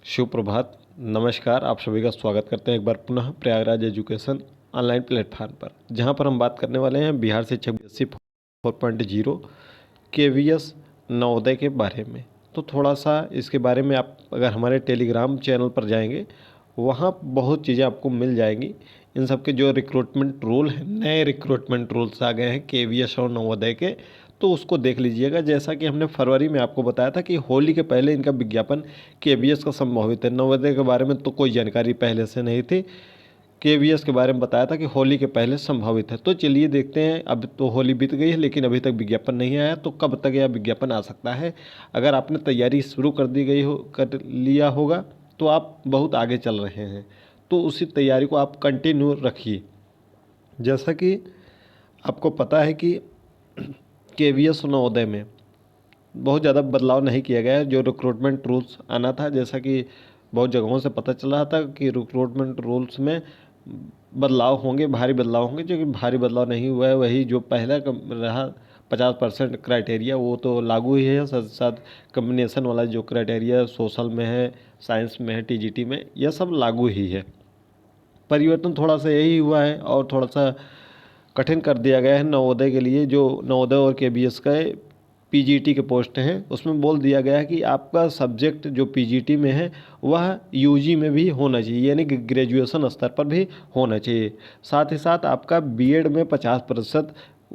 सुप्रभात, नमस्कार। आप सभी का स्वागत करते हैं एक बार पुनः प्रयागराज एजुकेशन ऑनलाइन प्लेटफार्म पर, जहां पर हम बात करने वाले हैं बिहार शिक्षक बीएससी 4.0 केवीएस नवोदय के बारे में। तो थोड़ा सा इसके बारे में आप अगर हमारे टेलीग्राम चैनल पर जाएंगे, वहां बहुत चीज़ें आपको मिल जाएंगी। इन सब के जो रिक्रूटमेंट रूल हैं, नए रिक्रूटमेंट रूल्स आ गए हैं केवीएस और नवोदय के, तो उसको देख लीजिएगा। जैसा कि हमने फरवरी में आपको बताया था कि होली के पहले इनका विज्ञापन केवीएस का संभवित है। नवोदय के बारे में तो कोई जानकारी पहले से नहीं थी। केवीएस के बारे में बताया था कि होली के पहले संभावित है। तो चलिए देखते हैं। अब तो होली बीत गई है, लेकिन अभी तक विज्ञापन नहीं आया, तो कब तक यह विज्ञापन आ सकता है। अगर आपने तैयारी शुरू कर लिया होगा तो आप बहुत आगे चल रहे हैं, तो उसी तैयारी को आप कंटिन्यू रखिए। जैसा कि आपको पता है कि केवीएस नवोदय में बहुत ज़्यादा बदलाव नहीं किया गया है। जो रिक्रूटमेंट रूल्स आना था, जैसा कि बहुत जगहों से पता चल रहा था कि रिक्रूटमेंट रूल्स में बदलाव होंगे, भारी बदलाव होंगे, जो कि भारी बदलाव नहीं हुआ है। वही जो पहला रहा 50% क्राइटेरिया, वो तो लागू ही है। साथ साथ कम्बिनेशन वाला जो क्राइटेरिया सोशल में है, साइंस में है, टीजीटी में, यह सब लागू ही है। परिवर्तन थोड़ा सा यही हुआ है और थोड़ा सा कठिन कर दिया गया है नवोदय के लिए। जो नवोदय और केबीएस का पीजीटी के पोस्ट हैं, उसमें बोल दिया गया है कि आपका सब्जेक्ट जो पीजीटी में है वह यूजी में भी होना चाहिए, यानी कि ग्रेजुएशन स्तर पर भी होना चाहिए। साथ ही साथ आपका बीएड में 50%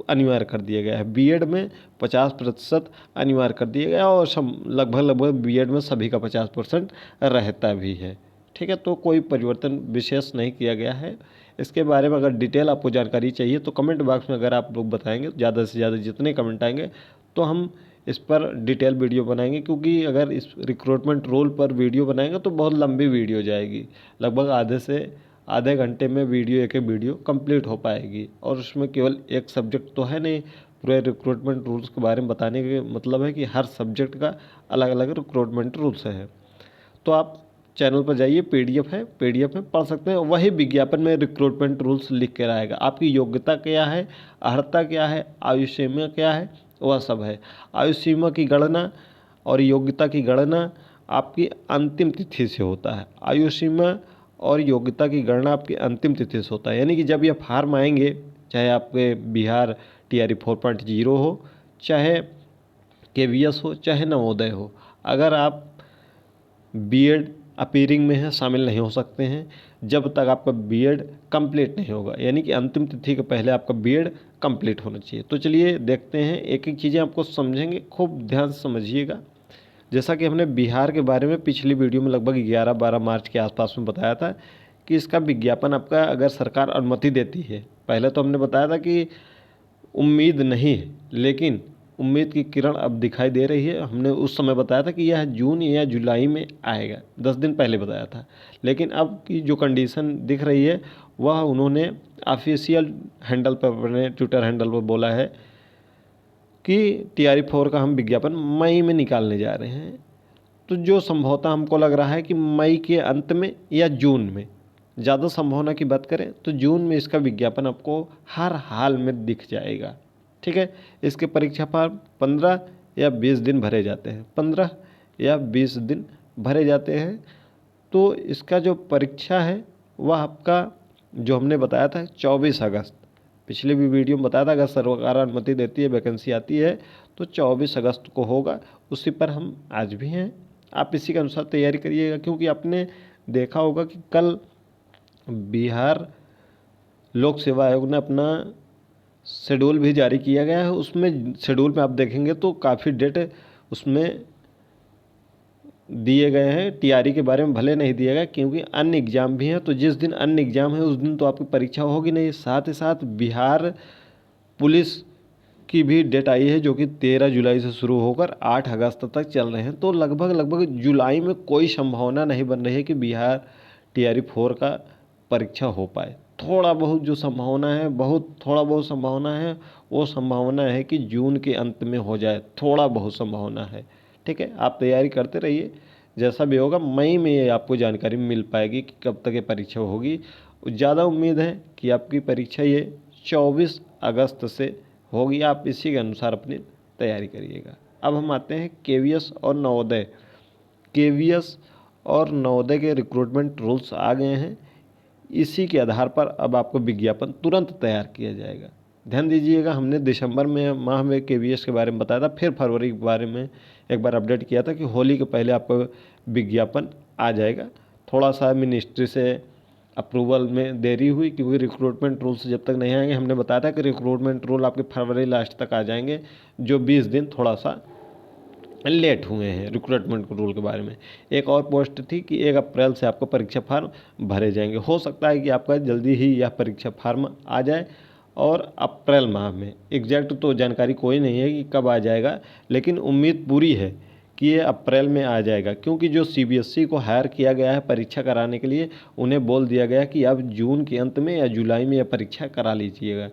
अनिवार्य कर दिया गया है। बीएड में 50% अनिवार्य कर दिया गया और लगभग लगभग बीएड में सभी का 50% रहता भी है। ठीक है, तो कोई परिवर्तन विशेष नहीं किया गया है। इसके बारे में अगर डिटेल आपको जानकारी चाहिए तो कमेंट बॉक्स में अगर आप लोग बताएंगे, ज़्यादा से ज़्यादा जितने कमेंट आएंगे तो हम इस पर डिटेल वीडियो बनाएंगे। क्योंकि अगर इस रिक्रूटमेंट रोल पर वीडियो बनाएंगे तो बहुत लंबी वीडियो जाएगी, लगभग आधे से आधे घंटे में वीडियो एक वीडियो कंप्लीट हो पाएगी। और उसमें केवल एक सब्जेक्ट तो है नहीं, पूरे रिक्रूटमेंट रूल्स के बारे में बताने के मतलब है कि हर सब्जेक्ट का अलग अलग रिक्रूटमेंट रूल्स है। तो आप चैनल पर जाइए, पीडीएफ है, पीडीएफ में पढ़ सकते हैं। वही विज्ञापन में रिक्रूटमेंट रूल्स लिख के आएगा। आपकी योग्यता क्या है, अर्हता क्या है, आयु सीमा क्या है, वह सब है। आयु सीमा की गणना और योग्यता की गणना आपकी अंतिम तिथि से होता है। आयु सीमा और योग्यता की गणना आपकी अंतिम तिथि से होता है, यानी कि जब ये फार्म आएंगे, चाहे आपके बिहार टीआरई 4.0 हो, चाहे केवीएस हो, चाहे नवोदय हो, अगर आप बीएड अपीयरिंग में है शामिल नहीं हो सकते हैं जब तक आपका बीएड कंप्लीट नहीं होगा, यानी कि अंतिम तिथि के पहले आपका बीएड कंप्लीट होना चाहिए। तो चलिए देखते हैं, एक एक चीज़ें आपको समझेंगे, खूब ध्यान से समझिएगा। जैसा कि हमने बिहार के बारे में पिछली वीडियो में लगभग 11-12 मार्च के आसपास में बताया था कि इसका विज्ञापन आपका अगर सरकार अनुमति देती है, पहले तो हमने बताया था कि उम्मीद नहीं है, लेकिन उम्मीद की किरण अब दिखाई दे रही है। हमने उस समय बताया था कि यह जून या जुलाई में आएगा, 10 दिन पहले बताया था। लेकिन अब की जो कंडीशन दिख रही है, वह उन्होंने ऑफिशियल हैंडल पर, अपने ट्विटर हैंडल पर बोला है कि टीआरई 4 का हम विज्ञापन मई में निकालने जा रहे हैं। तो जो संभवतः हमको लग रहा है कि मई के अंत में या जून में, ज़्यादा संभावना की बात करें तो जून में इसका विज्ञापन आपको हर हाल में दिख जाएगा। ठीक है, इसके परीक्षा फॉर्म 15 या 20 दिन भरे जाते हैं, 15 या 20 दिन भरे जाते हैं। तो इसका जो परीक्षा है वह आपका, जो हमने बताया था 24 अगस्त, पिछले भी वीडियो में बताया था, अगर सरकार अनुमति देती है, वैकेंसी आती है तो 24 अगस्त को होगा। उसी पर हम आज भी हैं। आप इसी के अनुसार तैयारी करिएगा, क्योंकि आपने देखा होगा कि कल बिहार लोक सेवा आयोग ने अपना शेड्यूल भी जारी किया गया है। उसमें शेड्यूल में आप देखेंगे तो काफ़ी डेट उसमें दिए गए हैं। टीआरई के बारे में भले नहीं दिया गया, क्योंकि अन्य एग्ज़ाम भी हैं, तो जिस दिन अन्य एग्ज़ाम है उस दिन तो आपकी परीक्षा होगी नहीं। साथ ही साथ बिहार पुलिस की भी डेट आई है, जो कि 13 जुलाई से शुरू होकर 8 अगस्त तक चल रहे हैं। तो लगभग लगभग जुलाई में कोई संभावना नहीं बन रही है कि बिहार टीआरई 4 का परीक्षा हो पाए। थोड़ा बहुत जो संभावना है, बहुत थोड़ा बहुत संभावना है, वो संभावना है कि जून के अंत में हो जाए, थोड़ा बहुत संभावना है। ठीक है, आप तैयारी करते रहिए। जैसा भी होगा मई में ये आपको जानकारी मिल पाएगी कि कब तक ये परीक्षा होगी। ज़्यादा उम्मीद है कि आपकी परीक्षा ये 24 अगस्त से होगी। आप इसी के अनुसार अपनी तैयारी करिएगा। अब हम आते हैं केवीएस और नवोदय। केवीएस और नवोदय के रिक्रूटमेंट रूल्स आ गए हैं। इसी के आधार पर अब आपको विज्ञापन तुरंत तैयार किया जाएगा। ध्यान दीजिएगा, हमने दिसंबर में माह में केवीएस के बारे में बताया था, फिर फरवरी के बारे में एक बार अपडेट किया था कि होली के पहले आपको विज्ञापन आ जाएगा। थोड़ा सा मिनिस्ट्री से अप्रूवल में देरी हुई क्योंकि रिक्रूटमेंट रूल्स जब तक नहीं आएंगे, हमने बताया था कि रिक्रूटमेंट रूल आपके फरवरी लास्ट तक आ जाएंगे, जो 20 दिन थोड़ा सा लेट हुए हैं रिक्रूटमेंट रूल के बारे में। एक और पोस्ट थी कि 1 अप्रैल से आपको परीक्षा फार्म भरे जाएंगे। हो सकता है कि आपका जल्दी ही यह परीक्षा फार्म आ जाए और अप्रैल माह में, एग्जैक्ट तो जानकारी कोई नहीं है कि कब आ जाएगा, लेकिन उम्मीद पूरी है कि ये अप्रैल में आ जाएगा, क्योंकि जो सीबीएसई को हायर किया गया है परीक्षा कराने के लिए, उन्हें बोल दिया गया कि अब जून के अंत में या जुलाई में यह परीक्षा करा लीजिएगा।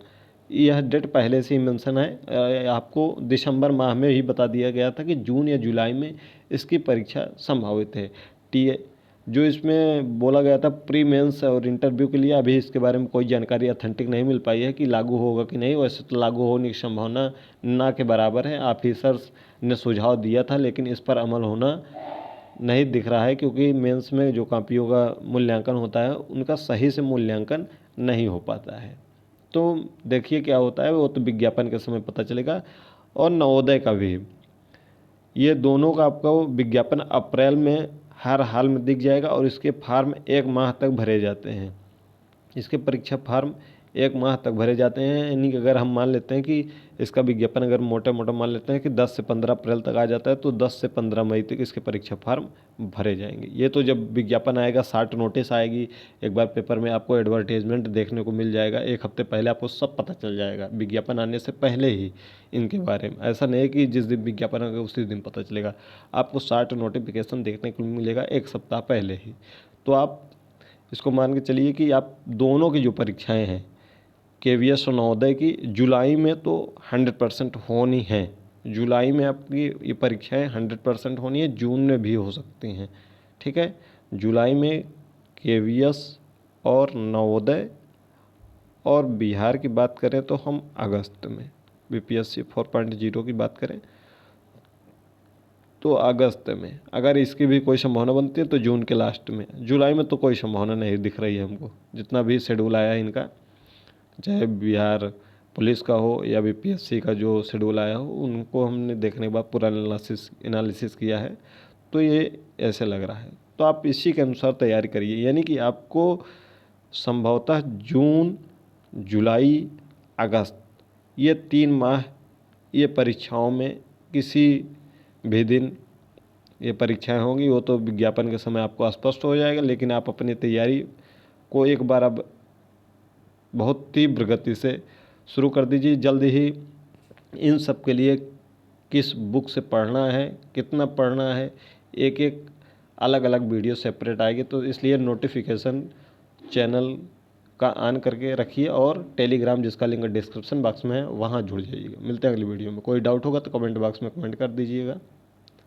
यह डेट पहले से ही मेंशन है, आपको दिसंबर माह में ही बता दिया गया था कि जून या जुलाई में इसकी परीक्षा संभावित है। टी जो इसमें बोला गया था प्री मेंस और इंटरव्यू के लिए, अभी इसके बारे में कोई जानकारी अथेंटिक नहीं मिल पाई है कि लागू होगा कि नहीं। वैसे तो लागू होने की संभावना ना के बराबर है। ऑफिसर्स ने सुझाव दिया था, लेकिन इस पर अमल होना नहीं दिख रहा है, क्योंकि मेंस में जो कॉपियों का मूल्यांकन होता है उनका सही से मूल्यांकन नहीं हो पाता है। तो देखिए क्या होता है, वो तो विज्ञापन के समय पता चलेगा। और नवोदय का भी, ये दोनों का आपको विज्ञापन अप्रैल में हर हाल में दिख जाएगा और इसके फार्म 1 माह तक भरे जाते हैं। इसके परीक्षा फार्म 1 माह तक भरे जाते हैं, यानी कि अगर हम मान लेते हैं कि इसका विज्ञापन अगर मोटा मोटा मान लेते हैं कि 10 से 15 अप्रैल तक आ जाता है, तो 10 से 15 मई तक इसके परीक्षा फार्म भरे जाएंगे। ये तो जब विज्ञापन आएगा, शार्ट नोटिस आएगी, एक बार पेपर में आपको एडवर्टीजमेंट देखने को मिल जाएगा, 1 हफ्ते पहले आपको सब पता चल जाएगा विज्ञापन आने से पहले ही इनके बारे में। ऐसा नहीं है कि जिस दिन विज्ञापन आएगा उसी दिन पता चलेगा, आपको शार्ट नोटिफिकेशन देखने को मिलेगा 1 सप्ताह पहले ही। तो आप इसको मान के चलिए कि आप दोनों की जो परीक्षाएं हैं केवीएस और नवोदय की, जुलाई में तो 100% होनी है। जुलाई में आपकी ये परीक्षाएं 100% होनी है, जून में भी हो सकती हैं। ठीक है, जुलाई में केवीएस और नवोदय, और बिहार की बात करें तो हम अगस्त में, बीपीएससी 4.0 की बात करें तो अगस्त में, अगर इसकी भी कोई संभावना बनती है तो जून के लास्ट में। जुलाई में तो कोई संभावना नहीं दिख रही है हमको, जितना भी शेड्यूल आया है इनका, चाहे बिहार पुलिस का हो या बीपीएससी का जो शेड्यूल आया हो, उनको हमने देखने के बाद पूरा एनालिसिस किया है, तो ये ऐसे लग रहा है। तो आप इसी के अनुसार तैयारी करिए, यानी कि आपको संभवतः जून, जुलाई, अगस्त, ये 3 माह ये परीक्षाओं में किसी भी दिन ये परीक्षाएं होंगी। वो तो विज्ञापन के समय आपको स्पष्ट हो जाएगा, लेकिन आप अपनी तैयारी को एक बार अब बहुत तीव्र गति से शुरू कर दीजिए। जल्द ही इन सब के लिए किस बुक से पढ़ना है, कितना पढ़ना है, एक एक अलग अलग वीडियो सेपरेट आएगी, तो इसलिए नोटिफिकेशन चैनल का ऑन करके रखिए और टेलीग्राम जिसका लिंक डिस्क्रिप्शन बॉक्स में है वहाँ जुड़ जाइएगा। मिलते हैं अगली वीडियो में। कोई डाउट होगा तो कमेंट बॉक्स में कमेंट कर दीजिएगा।